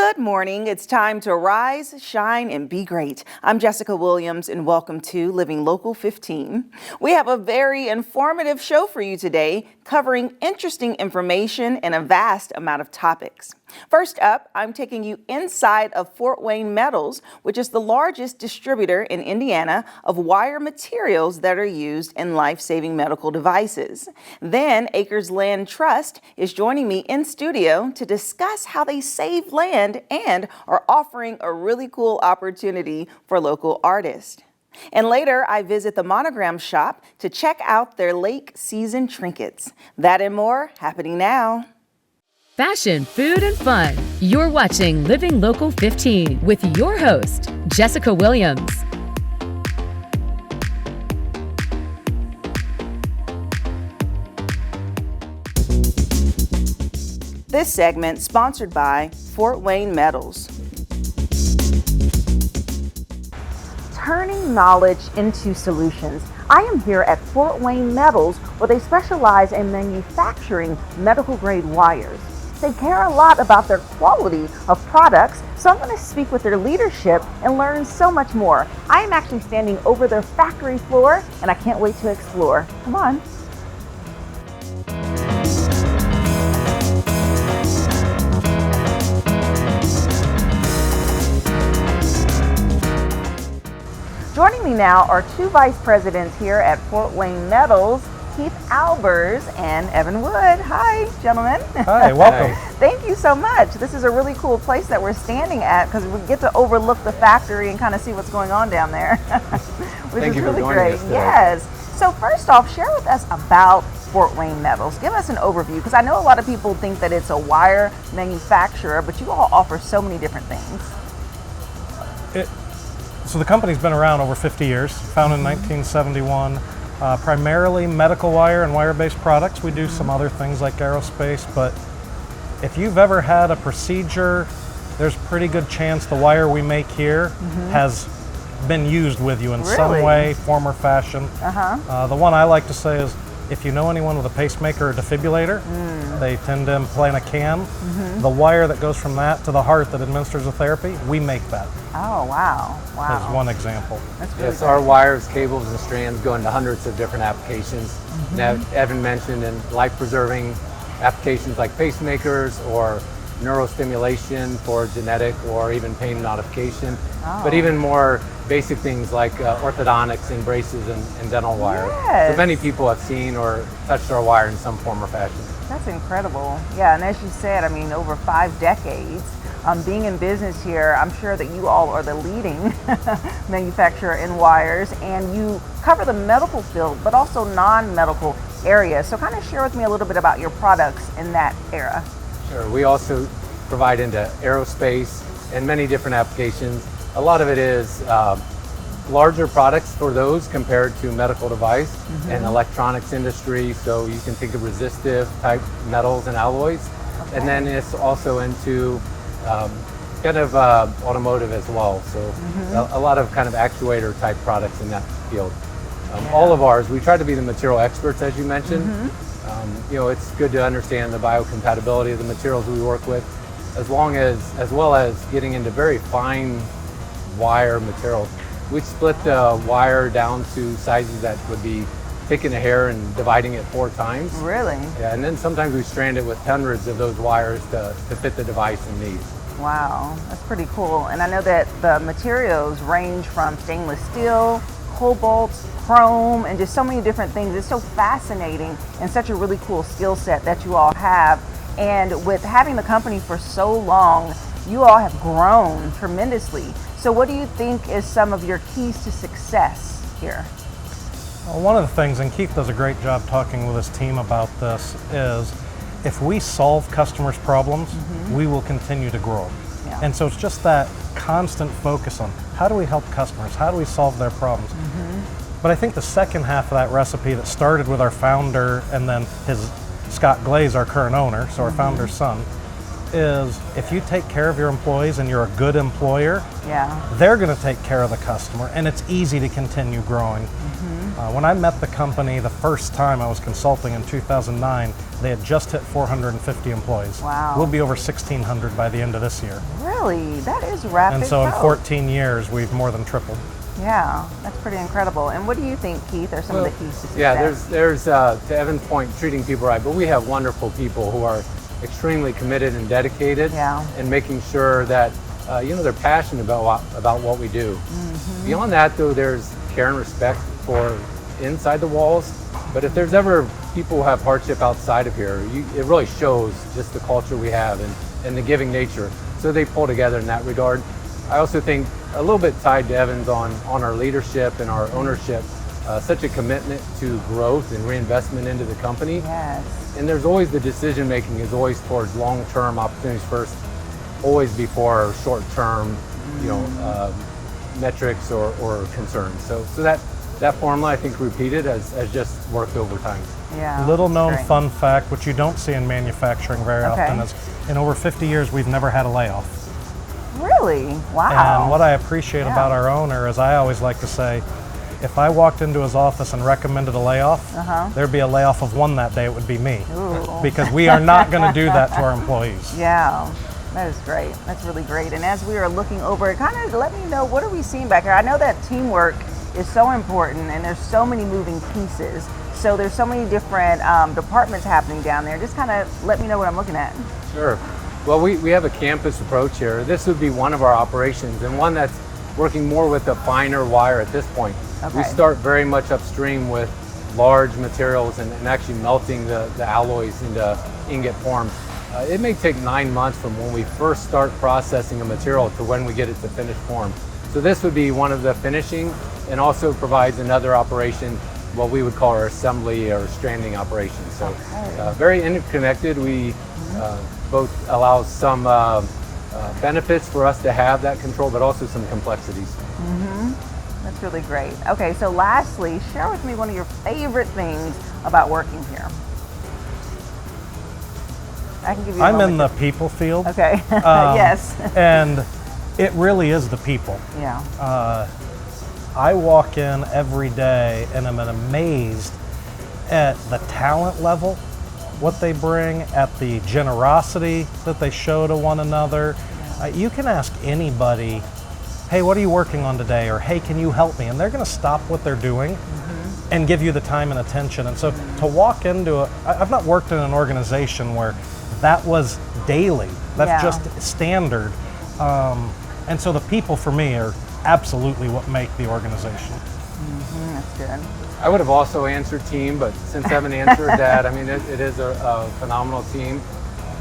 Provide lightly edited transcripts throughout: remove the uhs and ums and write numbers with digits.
Good morning. It's time to rise, shine, and be great. I'm Jessica Williams, and welcome to Living Local 15. We have a very informative show for you today, covering interesting information and a vast amount of topics. First up, I'm taking you inside of Fort Wayne Metals, which is the largest distributor in Indiana of wire materials that are used in life-saving medical devices. Then Acres Land Trust is joining me in studio to discuss how they save land and are offering a really cool opportunity for local artists. And later, I visit the Monogram Shop to check out their lake season trinkets. That and more happening now. Fashion, food, and fun. You're watching Living Local 15 with your host, Jessica Williams. This segment sponsored by Fort Wayne Metals. Turning knowledge into solutions. I am here at Fort Wayne Metals, where they specialize in manufacturing medical grade wires. They care a lot about their quality of products, so I'm going to speak with their leadership and learn so much more. I am actually standing over their factory floor, and I can't wait to explore. Come on. Joining me now are two vice presidents here at Fort Wayne Metals, Keith Albers and Evan Wood. Hi, gentlemen. Hi, welcome. Thank you so much. This is a really cool place that we're standing at because we get to overlook the factory and kind of see what's going on down there, which is really great. Yes. So first off, share with us about Fort Wayne Metals. Give us an overview, because I know a lot of people think that it's a wire manufacturer, but you all offer so many different things. So the company's been around over 50 years, founded in 1971. Primarily medical wire and wire-based products. We do some other things like aerospace, but if you've ever had a procedure, there's a pretty good chance the wire we make here has been used with you in some way, form, or fashion. The one I like to say is, if you know anyone with a pacemaker or defibrillator, they tend to implant a can. The wire that goes from that to the heart that administers the therapy, we make that. Oh, wow. Wow. As one example. That's really yes, our wires, cables, and strands go into hundreds of different applications. Now, Evan mentioned in life-preserving applications like pacemakers or neurostimulation for genetic or even pain modification, but even more basic things like orthodontics and braces and dental wire. Yes. So many people have seen or touched our wire in some form or fashion. That's incredible. Yeah, and as you said, I mean, over 5 decades being in business here, I'm sure that you all are the leading manufacturer in wires, and you cover the medical field, but also non-medical areas. So kind of share with me a little bit about your products in that era. Sure, we also provide into aerospace and many different applications. A lot of it is larger products for those compared to medical device and electronics industry. So you can think of resistive type metals and alloys. And then it's also into kind of automotive as well. So a lot of kind of actuator type products in that field. All of ours, we try to be the material experts, as you mentioned. You know, it's good to understand the biocompatibility of the materials we work with, as well as getting into very fine wire materials. We split the wire down to sizes that would be taking a hair and dividing it 4 times. Really? Yeah, and then sometimes we strand it with hundreds of those wires to fit the device and needs. Wow, that's pretty cool. And I know that the materials range from stainless steel, cobalt, chrome, and just so many different things. It's so fascinating and such a really cool skill set that you all have. And with having the company for so long, you all have grown tremendously. So what do you think is some of your keys to success here? Well, one of the things, and Keith does a great job talking with his team about this, is if we solve customers' problems, we will continue to grow. Yeah. And so it's just that constant focus on how do we help customers, how do we solve their problems. But I think the second half of that recipe that started with our founder and then Scott Glaze, our current owner, so our founder's son, is if you take care of your employees and you're a good employer, Yeah. they're going to take care of the customer, and it's easy to continue growing. When I met the company the first time I was consulting in 2009, they had just hit 450 employees. Wow. We'll be over 1,600 by the end of this year. Really? That is rapid And so in growth. 14 years, we've more than tripled. Yeah, that's pretty incredible. And what do you think, Keith, are some of the keys to success? Yeah, there's to Evan's point, treating people right, but we have wonderful people who are extremely committed and dedicated, Yeah. and making sure that they're passionate about what we do. Beyond that, though, there's care and respect for inside the walls. But if there's ever people who have hardship outside of here, it really shows just the culture we have and the giving nature. So they pull together in that regard. I also think a little bit tied to Evan's on our leadership and our ownership, such a commitment to growth and reinvestment into the company. Yes. And there's always the decision making is always towards long-term opportunities first, always before short-term, metrics or concerns. So that formula, I think, repeated has just worked over time. Yeah. Little known great. fun fact, which you don't see in manufacturing very Okay. often, is in over 50 years, we've never had a layoff. Really? Wow. And what I appreciate Yeah. about our owner is I always like to say, if I walked into his office and recommended a layoff, there'd be a layoff of one that day, it would be me. Ooh. Because we are not going to do that to our employees. Yeah, that is great. That's really great. And as we are looking over it, kind of let me know, what are we seeing back here? I know that teamwork is so important and there's so many moving pieces. So there's so many different departments happening down there. Just kind of let me know what I'm looking at. Sure. Well, we have a campus approach here. This would be one of our operations, and one that's working more with the finer wire at this point. We Okay. start very much upstream with large materials and actually melting the alloys into ingot form. It may take 9 months from when we first start processing a material to when we get it to finished form. So this would be one of the finishing, and also provides another operation, what we would call our assembly or stranding operation. So Okay. very interconnected. We both allow some benefits for us to have that control, but also some complexities. That's really great. Okay, so lastly, share with me one of your favorite things about working here. I can give you a I'm in moment the to- people field. Okay, Um, yes. And it really is the people. Yeah, I walk in every day and I'm amazed at the talent level, what they bring, at the generosity that they show to one another. You can ask anybody, hey, what are you working on today? Or hey, can you help me? And they're going to stop what they're doing and give you the time and attention. And so to walk into I've not worked in an organization where that was daily. That's Yeah. just standard. And so the people for me are absolutely what make the organization. that's good. I would have also answered team, but since Evan answered that, I mean, it is a phenomenal team.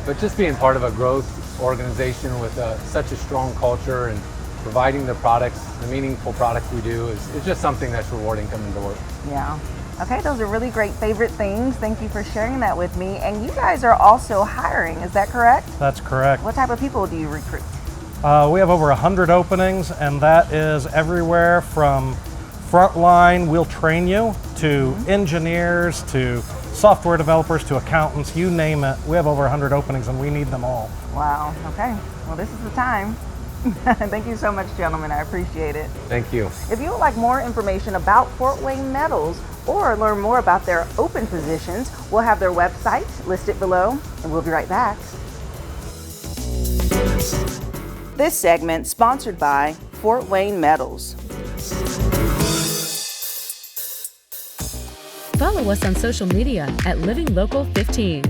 But just being part of a growth organization with such a strong culture and providing the products, the meaningful products we do, is just something that's rewarding coming to work. Yeah. Okay, those are really great favorite things. Thank you for sharing that with me. And you guys are also hiring, is that correct? That's correct. What type of people do you recruit? We have over 100 openings, and that is everywhere from frontline, we'll train you, to engineers, to software developers, to accountants, you name it. We have over 100 openings and we need them all. Wow, okay. Well, this is the time. Thank you so much, gentlemen. I appreciate it. Thank you. If you would like more information about Fort Wayne Metals or learn more about their open positions, we'll have their website listed below, and we'll be right back. This segment sponsored by Fort Wayne Metals. Follow us on social media at Living Local 15.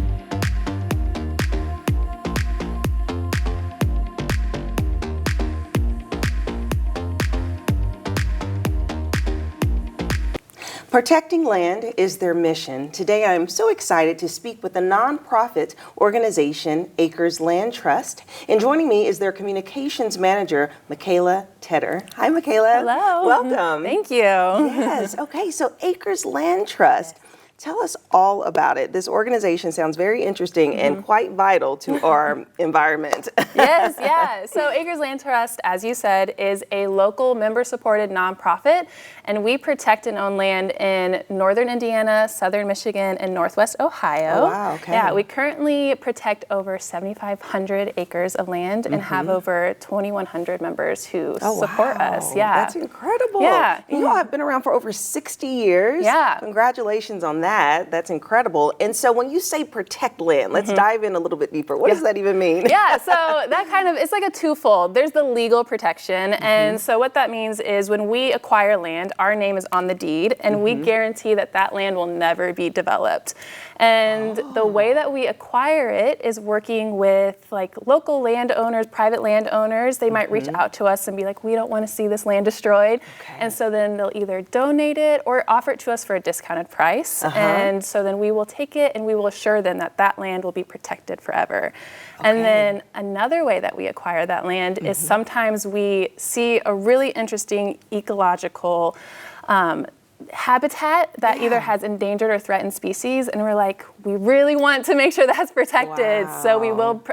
Protecting land is their mission. Today, I am so excited to speak with the nonprofit organization Acres Land Trust. And joining me is their communications manager, Michaela Tedder. Hi, Michaela. Hello. Welcome. Thank you. Yes. Okay. So Acres Land Trust. Tell us all about it. This organization sounds very interesting and quite vital to our environment. Yes, yeah. So Acres Land Trust, as you said, is a local member-supported nonprofit, and we protect and own land in northern Indiana, southern Michigan, and northwest Ohio. Oh, wow, okay. Yeah, we currently protect over 7,500 acres of land and have over 2,100 members who support us. Yeah, that's incredible. Yeah, and you all have been around for over 60 years. Yeah, congratulations on that. That's incredible. And so when you say protect land, let's dive in a little bit deeper. What does that even mean? Yeah, so that kind of, it's like a twofold. There's the legal protection. And so what that means is when we acquire land, our name is on the deed, and we guarantee that that land will never be developed. And the way that we acquire it is working with like local landowners, private landowners. They might reach out to us and be like, we don't want to see this land destroyed. And so then they'll either donate it or offer it to us for a discounted price. And so then we will take it and we will assure them that that land will be protected forever. And then another way that we acquire that land is sometimes we see a really interesting ecological habitat that either has endangered or threatened species, and we're like, we really want to make sure that's protected, so we will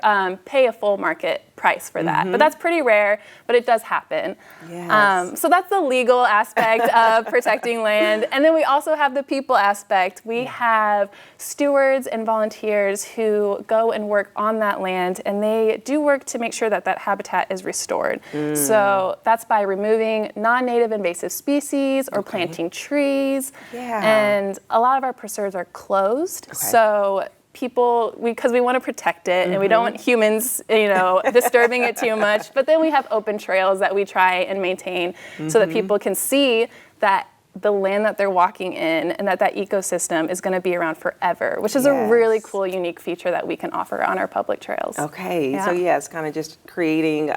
pay a full market price for that. But that's pretty rare, but it does happen. Yes. So that's the legal aspect of protecting land. And then we also have the people aspect. We have stewards and volunteers who go and work on that land, and they do work to make sure that that habitat is restored. So that's by removing non-native invasive species or planting trees. And a lot of our preserves are closed. So people, because we want to protect it and we don't want humans, disturbing it too much. But then we have open trails that we try and maintain so that people can see that the land that they're walking in and that ecosystem is going to be around forever, which is a really cool, unique feature that we can offer on our public trails. Okay, so it's kind of just creating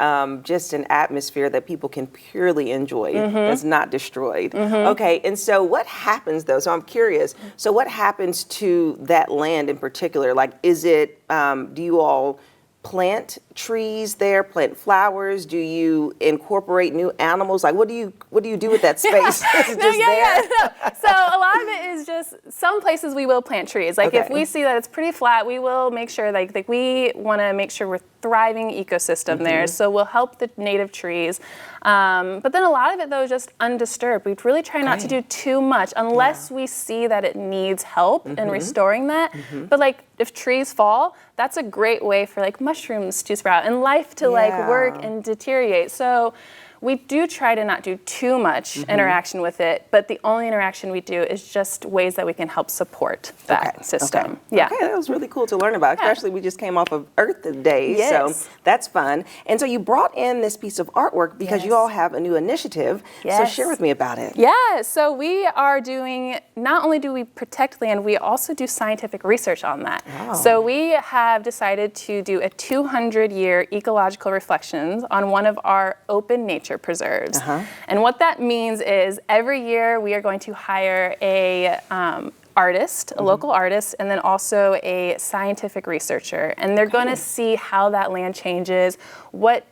just an atmosphere that people can purely enjoy, that's not destroyed. Okay, and so what happens though? So I'm curious, so what happens to that land in particular? Like, is it, do you all plant trees there, plant flowers? Do you incorporate new animals? Like, what do you do with that space? Is it just there? So a lot of it is just, some places we will plant trees. Like if we see that it's pretty flat, we will make sure like we want to make sure we're thriving ecosystem there. So we'll help the native trees. But then a lot of it though is just undisturbed. We really try not to do too much unless we see that it needs help in restoring that. But like if trees fall, that's a great way for like mushrooms to sprout and life to like work and deteriorate. So we do try to not do too much interaction with it, but the only interaction we do is just ways that we can help support that system. Yeah. Okay, that was really cool to learn about, especially we just came off of Earth Day, so that's fun. And so you brought in this piece of artwork because you all have a new initiative, so share with me about it. Yeah, so we are doing, not only do we protect land, we also do scientific research on that. So we have decided to do a 200-year ecological reflections on one of our open nature preserves. And what that means is every year we are going to hire a artist, a local artist, and then also a scientific researcher. And they're going to see how that land changes, what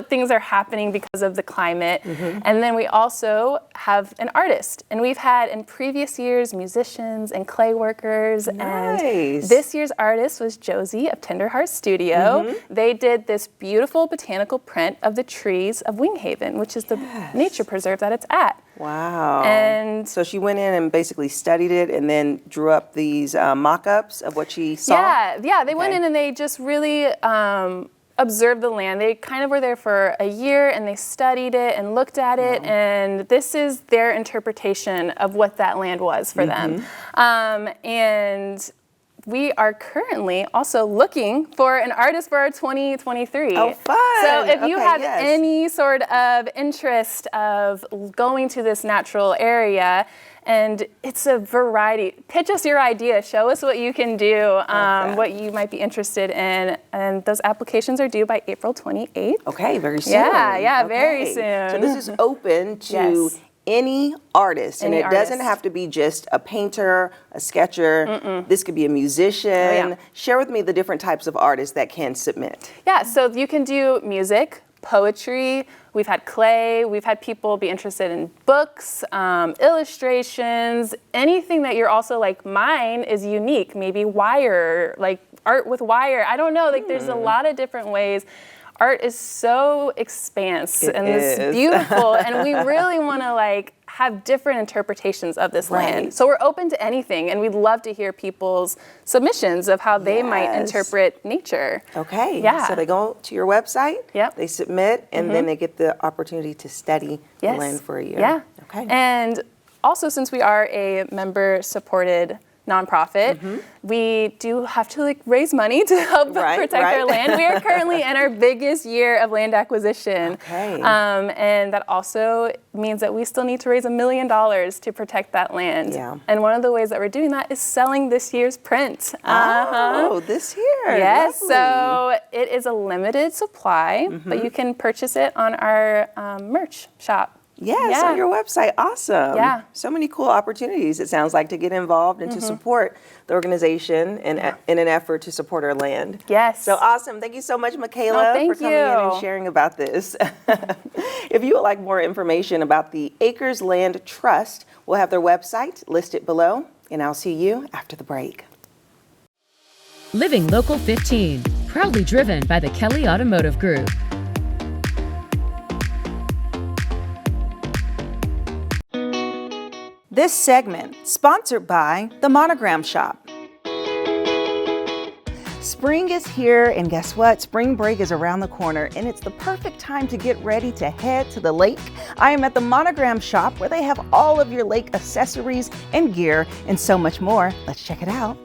things are happening because of the climate. And then we also have an artist. And we've had in previous years musicians and clay workers. And this year's artist was Josie of Tender Heart Studio. They did this beautiful botanical print of the trees of Winghaven, which is the nature preserve that it's at. Wow. And so she went in and basically studied it and then drew up these mock-ups of what she saw? Yeah, they went in and they just really observed the land. They kind of were there for a year and they studied it and looked at it, and this is their interpretation of what that land was for them. And we are currently also looking for an artist for our 2023. Oh, fun. So if you have any sort of interest of going to this natural area, and it's a variety. Pitch us your idea. Show us what you can do, what you might be interested in. And those applications are due by April 28th. Okay, very soon. Yeah, very soon. So this is open to any artist, and it doesn't have to be just a painter, a sketcher. This could be a musician. Share with me the different types of artists that can submit. Yeah, so you can do music, poetry, we've had clay, we've had people be interested in books, illustrations, anything that you're also like, mine is unique, maybe wire, like art with wire. I don't know, like there's a lot of different ways. Art is so expansive and it's beautiful, and we really want to like have different interpretations of this land. So we're open to anything, and we'd love to hear people's submissions of how they might interpret nature. Okay. Yeah. So they go to your website. Yep. They submit, and then they get the opportunity to study the land for a year. Yeah. Okay. And also, since we are a member-supported nonprofit, we do have to like raise money to help protect our land. We are currently in our biggest year of land acquisition. Okay. And that also means that we still need to raise $1 million to protect that land. Yeah. And one of the ways that we're doing that is selling this year's print. Oh, this year. Yes, Lovely. so it is a limited supply, but you can purchase it on our merch shop. Yes, on your website. Awesome. Yeah. So many cool opportunities, it sounds like, to get involved and to support the organization in an effort to support our land. Yes. So awesome. Thank you so much, Michaela, thank for coming in and you. sharing about this. If you would like more information about the Acres Land Trust, we'll have their website listed below, and I'll see you after the break. Living Local 15, proudly driven by the Kelly Automotive Group. This segment sponsored by the Monogram Shoppe. Spring is here, and guess what? Spring break is around the corner, and it's the perfect time to get ready to head to the lake. I am at the Monogram Shoppe, where they have all of your lake accessories and gear and so much more. Let's check it out.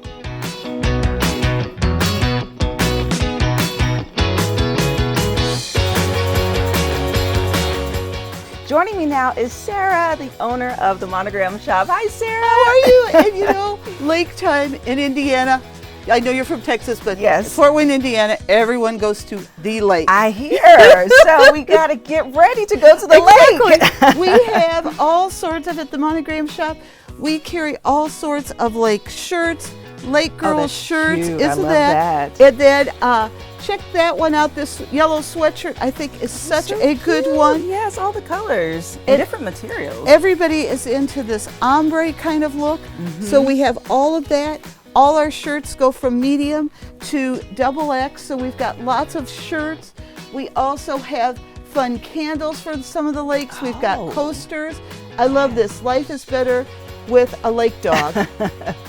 Joining me now is Sarah, the owner of the Monogram Shoppe. Hi, Sarah. How are you? And you know, lake time in Indiana. I know you're from Texas, but Yes. Fort Wayne, Indiana, everyone goes to the lake. I hear. So we got to get ready to go to the lake. We have all sorts of at the Monogram Shoppe. We carry all sorts of lake shirts, lake girl that's shirts. cute. I Isn't love that? that. And then check that one out. This yellow sweatshirt I think is such So a good cute. one. Yes, all the colors and different materials. Everybody is into this ombre kind of look. So we have all of that. All our shirts go from medium to XXX, so we've got lots of shirts. We also have fun candles for some of the lakes. We've got coasters. I love this. Life is better with a lake dog.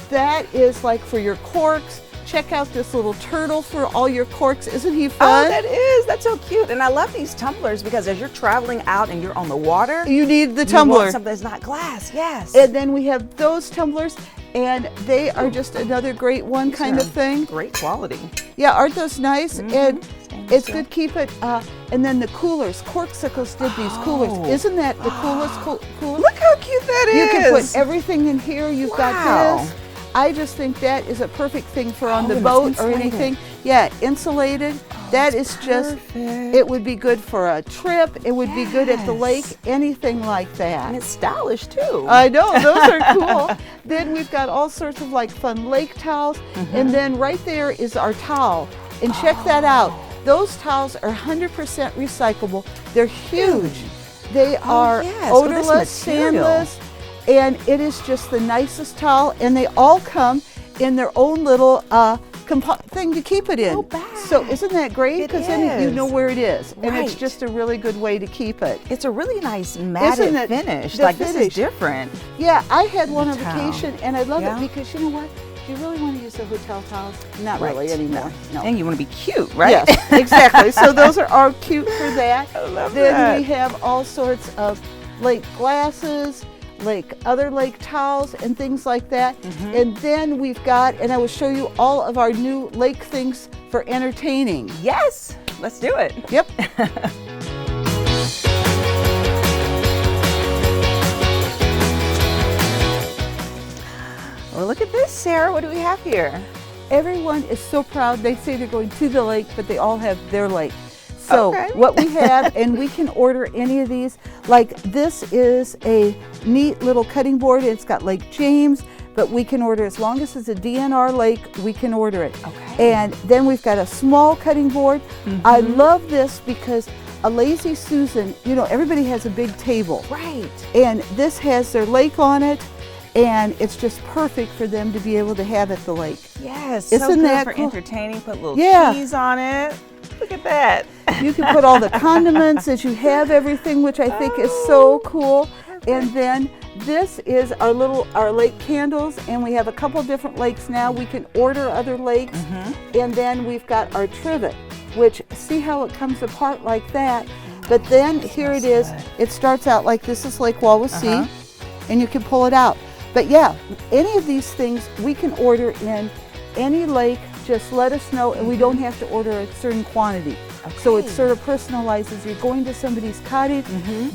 That is like for your corks. Check out this little turtle for all your corks. Isn't he fun? Oh, that is. That's so cute. And I love these tumblers because as you're traveling out and you're on the water, You need the you tumbler. want something that's not glass. Yes. And then we have those tumblers, and they are just another great one kind of thing. Great quality. Yeah, aren't those nice? And Stainless it's steel. good, keep it. And then the coolers, Corksicles did these coolers. Isn't that the coolest cooler? Look how cute that You is. can put everything in here. You've Wow. got this. I just think that is a perfect thing for on the and it's boat or insulated. anything. Yeah, insulated. That is just, it would be good for a trip. It would be good at the lake, anything like that. And it's stylish too. I know, those are cool. Then we've got all sorts of like fun lake towels. And then right there is our towel. And check that out. Those towels are 100% recyclable. They're huge. They are yes. Oh, this odorless, material. sandless, and it is just the nicest towel. And they all come in their own little thing to keep it in. Oh, bag. So isn't that great? It Because then you know is. where it is. And it's Right. just a really good way to keep it. It's a really nice matted Isn't it? finish. The Like this is finish. different. Yeah, I had one on towel. vacation, and I love Yeah? it because you know what? Do you really want to use the hotel towels? Not Right. really anymore. No. And you want to be cute, right? Yes, exactly. So those are all cute for that. I love then that. we have all sorts of lake glasses, other lake towels, and things like that. And then we've got, and I will show you all of our new lake things for entertaining. Yes. Let's do it. Yep. Well, look at this, Sarah. What do we have here? Everyone is so proud. They say they're going to the lake, but they all have their lake. So Okay. what we have, and we can order any of these, like this is a neat little cutting board. It's got Lake James, but we can order, as long as it's a DNR lake, we can order it. Okay. And then we've got a small cutting board. I love this because a lazy Susan, you know, everybody has a big table. Right. And this has their lake on it, and it's just perfect for them to be able to have at the lake. Yes, so Isn't good that for cool? entertaining. Put little Yeah. cheese on it. Look at that. You can put all the condiments as you have everything, which I think is so cool. And then this is our lake candles, and we have a couple different lakes now. We can order other lakes. And then we've got our trivet, which, see how it comes apart like that. But then here it is. It starts out like this is Lake Wawasee, and you can pull it out. But yeah, any of these things we can order in any lake. Just let us know, and we don't have to order a certain quantity. So it sort of personalizes. You're going to somebody's cottage.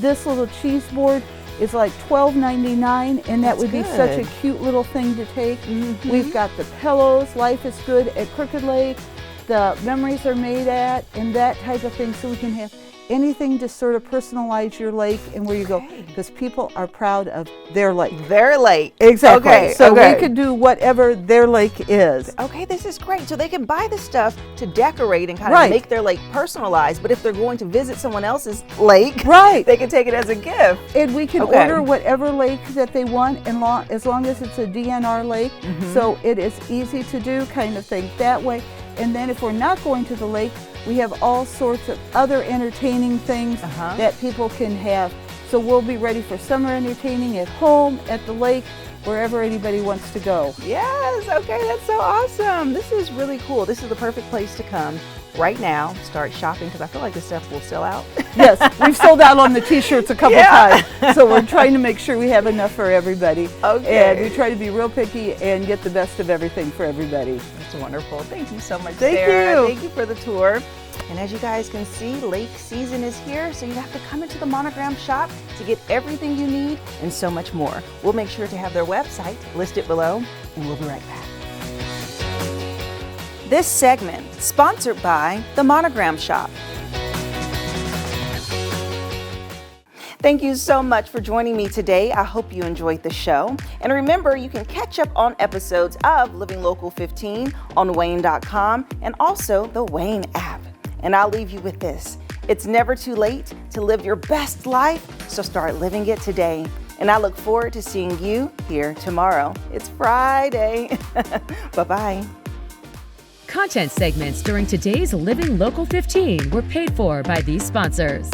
This little cheese board is like $12.99, and that would be such a cute little thing to take. We've got the pillows. Life is good at Crooked Lake. The memories are made at, and that type of thing. So we can have anything to sort of personalize your lake and where you go, because people are proud of their lake. Their lake. Exactly. Okay, So okay. we could do whatever their lake is. Okay, this is great. So they can buy the stuff to decorate and kind of Right. make their lake personalized. But if they're going to visit someone else's lake, Right. they can take it as a gift. And we can Okay. order whatever lake that they want, and as long as it's a DNR lake. So it is easy to do, kind of thing that way. And then if we're not going to the lake, we have all sorts of other entertaining things that people can have. So we'll be ready for summer entertaining at home, at the lake, wherever anybody wants to go. Yes, okay, that's so awesome. This is really cool. This is the perfect place to come right now, start shopping, because I feel like this stuff will sell out. Yes, we've sold out on the t-shirts a couple times. So we're trying to make sure we have enough for everybody. Okay. And we try to be real picky and get the best of everything for everybody. That's wonderful. Thank you so much, Thank Sarah. you. Thank you for the tour. And as you guys can see, lake season is here, so you have to come into the Monogram shop to get everything you need and so much more. We'll make sure to have their website listed below, and we'll be right back. This segment sponsored by the Monogram Shop. Thank you so much for joining me today. I hope you enjoyed the show. And remember, you can catch up on episodes of Living Local 15 on WANE.com and also the WANE app. And I'll leave you with this. It's never too late to live your best life, so start living it today. And I look forward to seeing you here tomorrow. It's Friday. Bye-bye. Content segments during today's Living Local 15 were paid for by these sponsors.